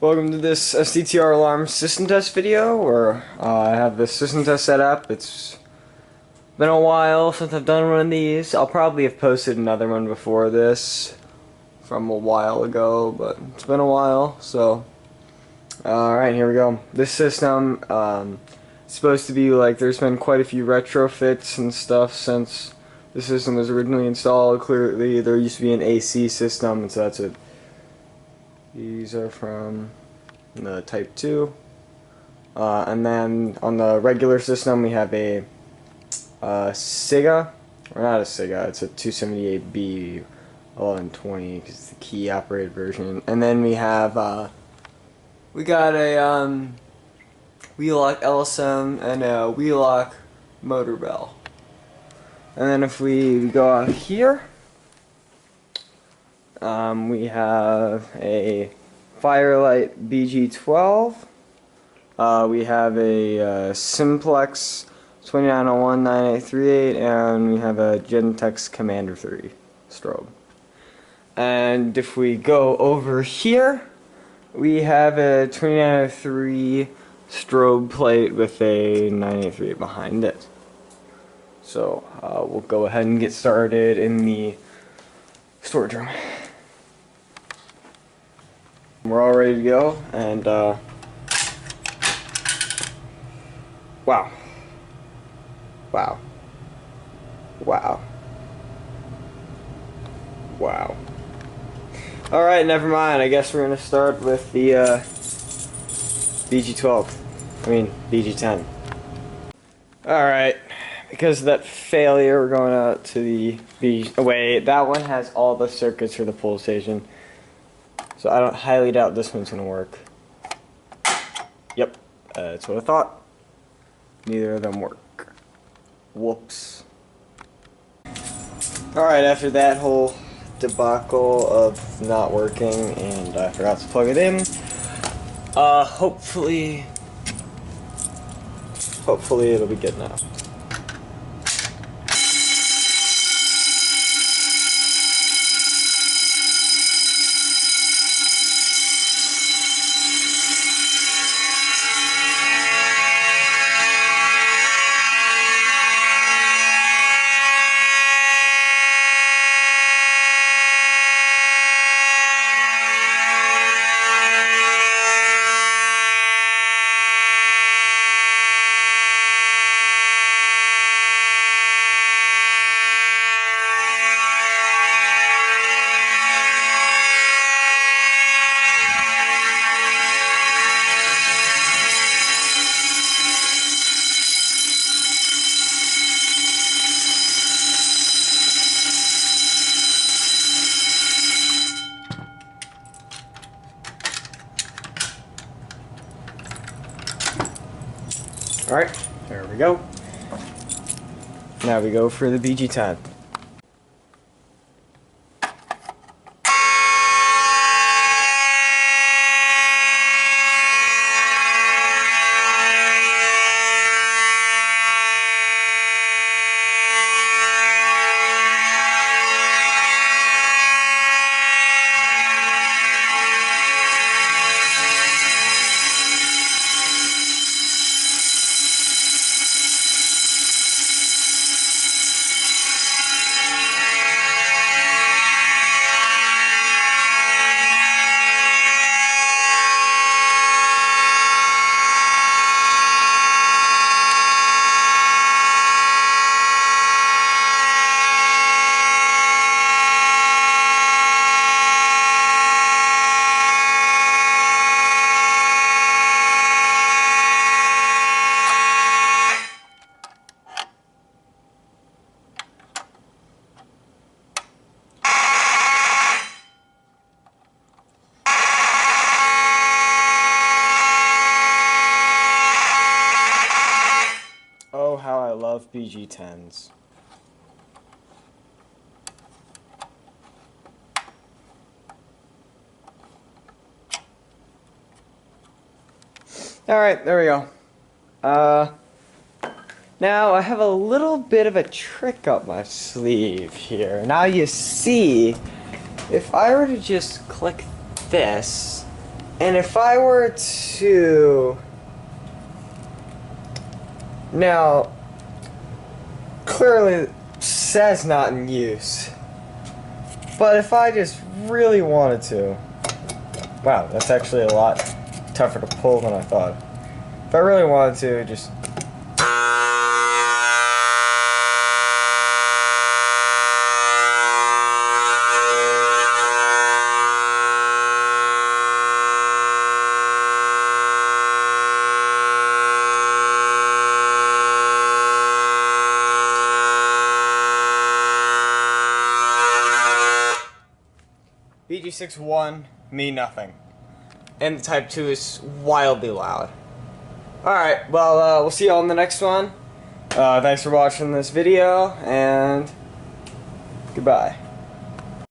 Welcome to this SDTR alarm system test video where I have this system test set up. It's been a while since I've done one of these. I'll probably have posted another one before this from a while ago, but it's been a while, so alright, here we go. This system is supposed to be like, there's been quite a few retrofits and stuff since the system was originally installed. Clearly there used to be an AC system, and so that's it. These are from the Type 2. And then on the regular system we have a SIGA, or not a SIGA, it's a 278B 1120 because it's the key operated version. And then we have we got a wheel-lock LSM and a wheel-lock motor bell. And then if we go out here, we have a Firelight BG12. We have a Simplex 29019838, and we have a Gentex Commander 3 strobe. And if we go over here, we have a 2903 strobe plate with a 983 behind it. So we'll go ahead and get started in the storage room. We're all ready to go, and wow. Wow. Wow. Wow. Alright, never mind. I guess we're gonna start with the BG12. I mean, BG10. Alright. Because of that failure, we're going out to the BG... Oh, wait, that one has all the circuits for the pull station. So I don't highly doubt this one's going to work. Yep, that's what I thought. Neither of them work. Whoops. Alright, after that whole debacle of not working and I forgot to plug it in, hopefully it'll be good now. Alright, there we go. Now we go for the BG10. Oh, how I love BG10s. Alright, there we go. Now I have a little bit of a trick up my sleeve here. Now you see, if I were to just click this, And if I were to... Now, clearly it says not in use. But if I just really wanted to... Wow, that's actually a lot tougher to pull than I thought. If I really wanted to, just... BG61 mean nothing. And the Type 2 is wildly loud. Alright, well, we'll see y'all in the next one. Thanks for watching this video, and goodbye.